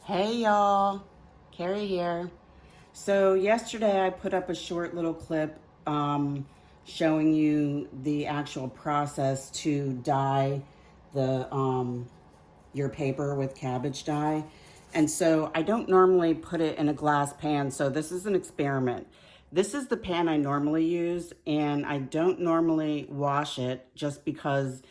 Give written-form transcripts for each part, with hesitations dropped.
Hey y'all, Kerry here. So yesterday I put up a short little clip showing you the actual process to dye the your paper with cabbage dye. And so I don't normally put it in a glass pan, so this is an experiment. This is the pan I normally use, and I don't normally wash it just because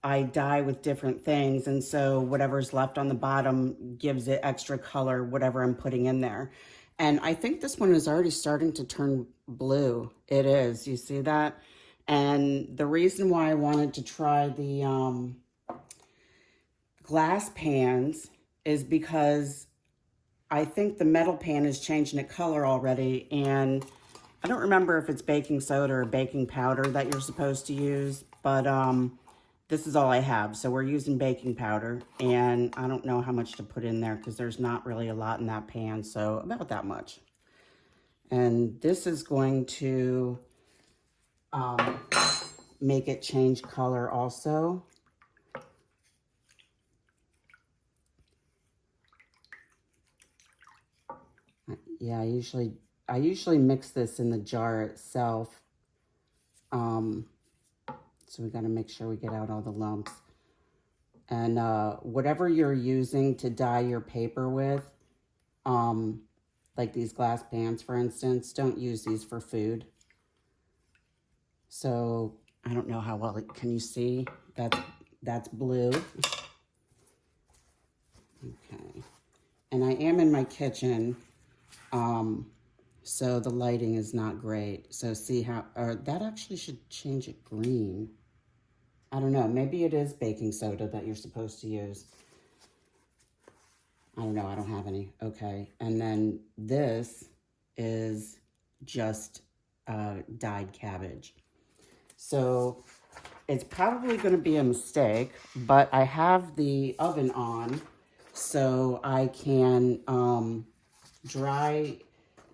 I dye with different things, and so whatever's left on the bottom gives it extra color, whatever I'm putting in there. And I think this one is already starting to turn blue. It is, you see that? And the reason why I wanted to try the glass pans is because I think the metal pan is changing its color already, and I don't remember if it's baking soda or baking powder that you're supposed to use, but this is all I have. So we're using baking powder, and I don't know how much to put in there because there's not really a lot in that pan, so about that much. And this is going to make it change color also. Yeah, I usually mix this in the jar itself. So we got to make sure we get out all the lumps. And whatever you're using to dye your paper with, like these glass pans, for instance, don't use these for food. So I don't know how well, can you see? That's blue. Okay. And I am in my kitchen, so the lighting is not great. So see how, or that actually should change it green. I don't know, maybe it is baking soda that you're supposed to use. I don't know, I don't have any. Okay, and then this is just dyed cabbage. So it's probably going to be a mistake, but I have the oven on so I can dry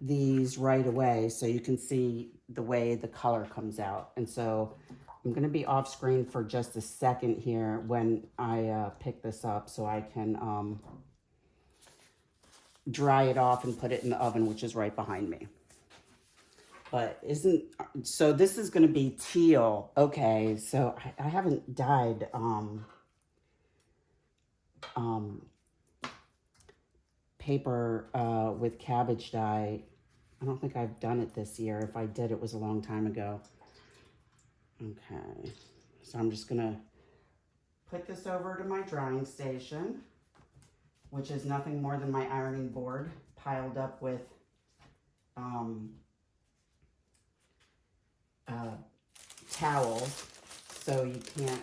these right away so you can see the way the color comes out. And so I'm going to be off screen for just a second here when I pick this up so I can dry it off and put it in the oven, which is right behind me. But so this is going to be teal. Okay, so I haven't dyed paper with cabbage dye. I don't think I've done it this year. If I did, it was a long time ago. Okay, so I'm just going to put this over to my drying station, which is nothing more than my ironing board piled up with towels, so you can't,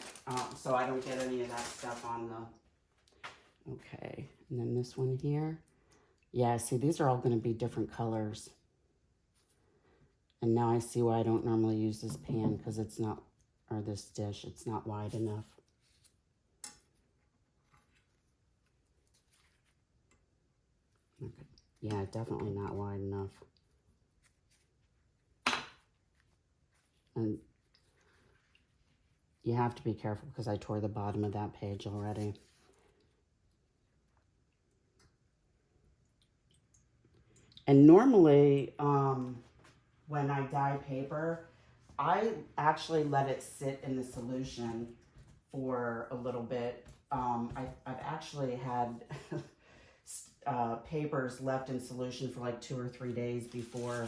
so I don't get any of that stuff on the, okay, and then this one here. Yeah, see, these are all going to be different colors. And now I see why I don't normally use this pan, because it's not, or this dish, it's not wide enough. Okay. Yeah, definitely not wide enough. And you have to be careful because I tore the bottom of that page already. And normally, when I dye paper, I actually let it sit in the solution for a little bit. I've actually had papers left in solution for like 2 or 3 days before,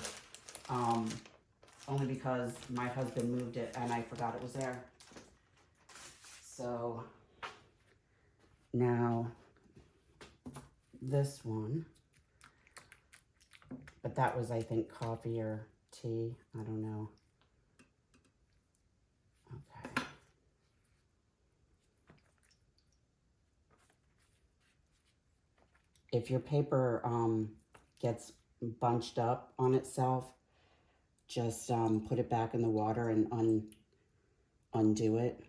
only because my husband moved it and I forgot it was there. So now this one, but that was, I think, coffee or tea. I don't know. Okay. If your paper gets bunched up on itself, just put it back in the water and undo it.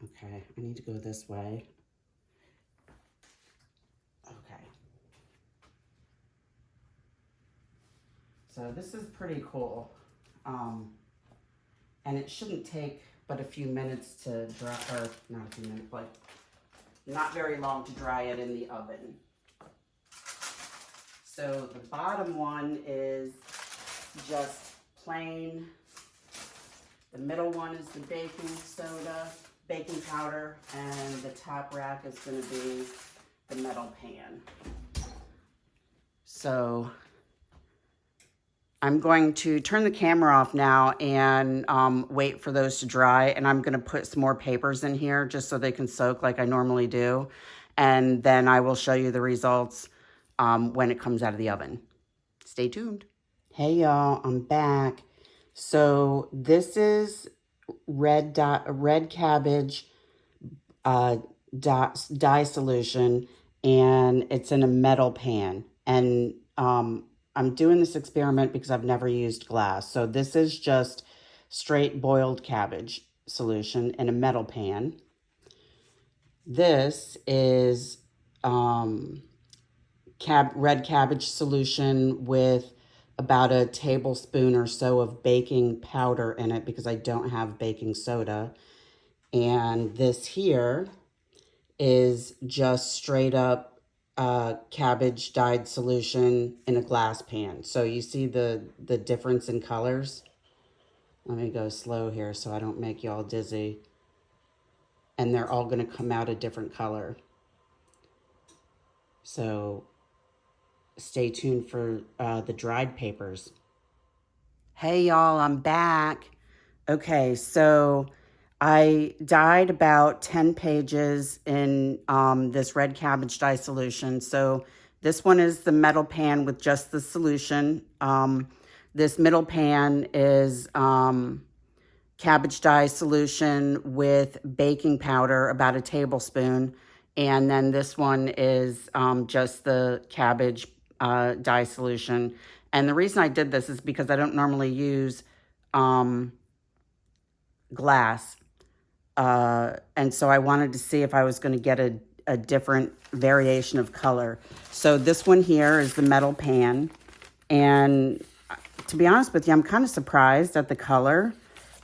Okay, I need to go this way. Okay. So this is pretty cool. And it shouldn't take but a few minutes to dry, or not a few minutes, like not very long to dry it in the oven. So the bottom one is just plain. The middle one is the baking powder, and the top rack is going to be the metal pan. So I'm going to turn the camera off now and wait for those to dry. And I'm going to put some more papers in here just so they can soak like I normally do. And then I will show you the results when it comes out of the oven. Stay tuned. Hey y'all, I'm back. So this is red cabbage dye solution, and it's in a metal pan. And I'm doing this experiment because I've never used glass. So this is just straight boiled cabbage solution in a metal pan. This is red cabbage solution with about a tablespoon or so of baking powder in it because I don't have baking soda. And this here is just straight up cabbage dyed solution in a glass pan. So you see the difference in colors. Let me go slow here so I don't make y'all dizzy. And they're all going to come out a different color. So stay tuned for the dried papers. Hey y'all, I'm back. Okay, so I dyed about 10 pages in this red cabbage dye solution. So this one is the metal pan with just the solution. This middle pan is cabbage dye solution with baking powder, about a tablespoon. And then this one is just the cabbage dye solution. And the reason I did this is because I don't normally use glass. And so I wanted to see if I was going to get a different variation of color. So this one here is the metal pan. And to be honest with you, I'm kind of surprised at the color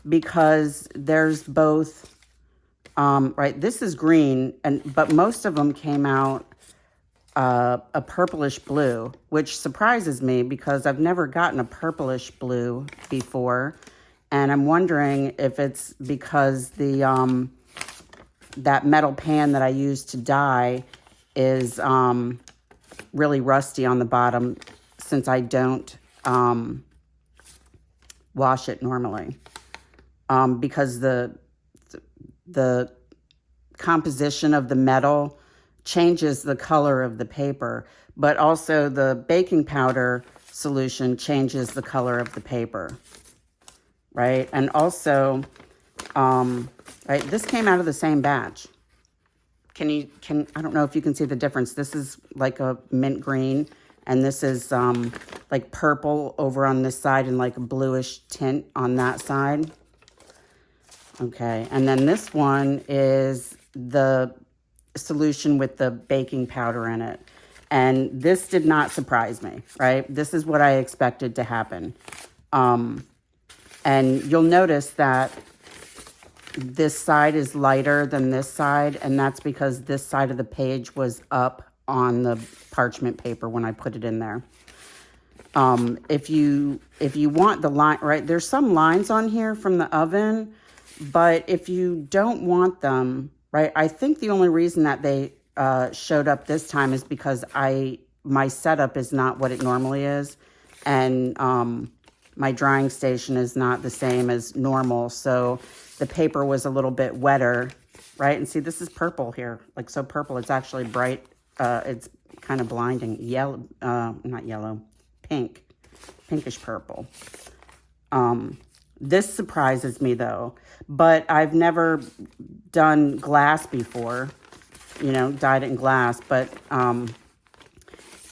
because there's both, right, this is green, but most of them came out a purplish blue, which surprises me because I've never gotten a purplish blue before. And I'm wondering if it's because the that metal pan that I used to dye is really rusty on the bottom since I don't wash it normally. Because the composition of the metal changes the color of the paper, but also the baking powder solution changes the color of the paper. Right? And also, right, this came out of the same batch. I don't know if you can see the difference. This is like a mint green, and this is like purple over on this side and like a bluish tint on that side. Okay, and then this one is the solution with the baking powder in it. And this did not surprise me, right? This is what I expected to happen. And you'll notice that this side is lighter than this side, and that's because this side of the page was up on the parchment paper when I put it in there. If you want the line, right, there's some lines on here from the oven, but if you don't want them, right, I think the only reason that they showed up this time is because my setup is not what it normally is, and my drying station is not the same as normal, so the paper was a little bit wetter, right? And see, this is purple here, like so purple. It's actually bright. It's kind of blinding. Yellow, not yellow, pink, pinkish purple. This surprises me though, but I've never done glass before, dyed it in glass, but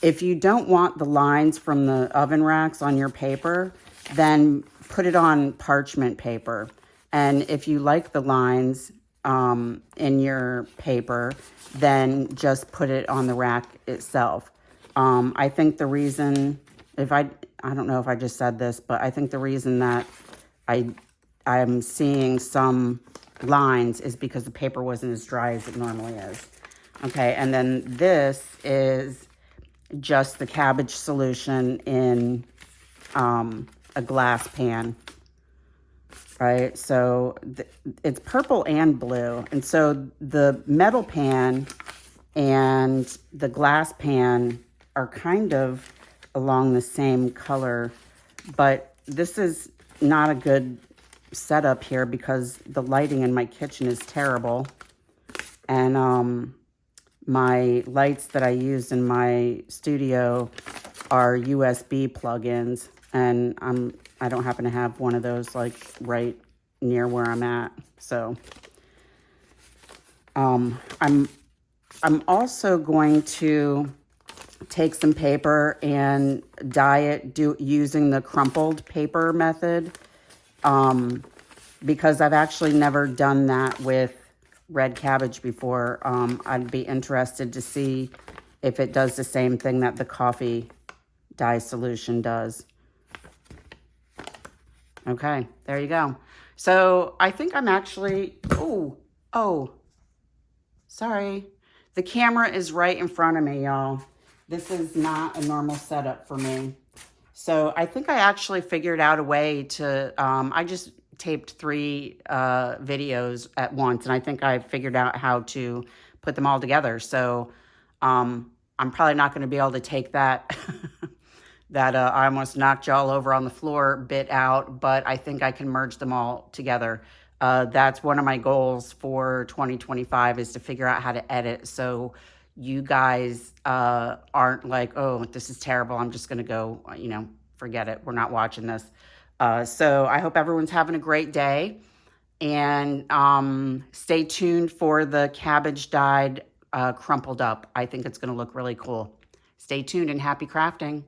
if you don't want the lines from the oven racks on your paper, then put it on parchment paper. And if you like the lines in your paper, then just put it on the rack itself. I think the reason, I don't know if I just said this, but I think the reason that I'm seeing some lines is because the paper wasn't as dry as it normally is. Okay, and then this is just the cabbage solution in a glass pan, right? So it's purple and blue. And so the metal pan and the glass pan are kind of along the same color, but this is not a good setup here because the lighting in my kitchen is terrible. And my lights that I use in my studio are USB plugins, and I don't happen to have one of those like right near where I'm at. So I'm also going to take some paper and dye it using the crumpled paper method, because I've actually never done that with red cabbage before. I'd be interested to see if it does the same thing that the coffee dye solution does. Okay, there you go. So I think I'm actually, oh, sorry. The camera is right in front of me, y'all. This is not a normal setup for me. So I think I actually figured out a way to, I just taped 3 videos at once, and I think I figured out how to put them all together. So I'm probably not going to be able to take that that I almost knocked y'all over on the floor bit out, but I think I can merge them all together. That's one of my goals for 2025, is to figure out how to edit so you guys aren't like, oh, this is terrible, I'm just going to go, forget it, we're not watching this. So I hope everyone's having a great day, and stay tuned for the cabbage dyed crumpled up. I think it's going to look really cool. Stay tuned and happy crafting.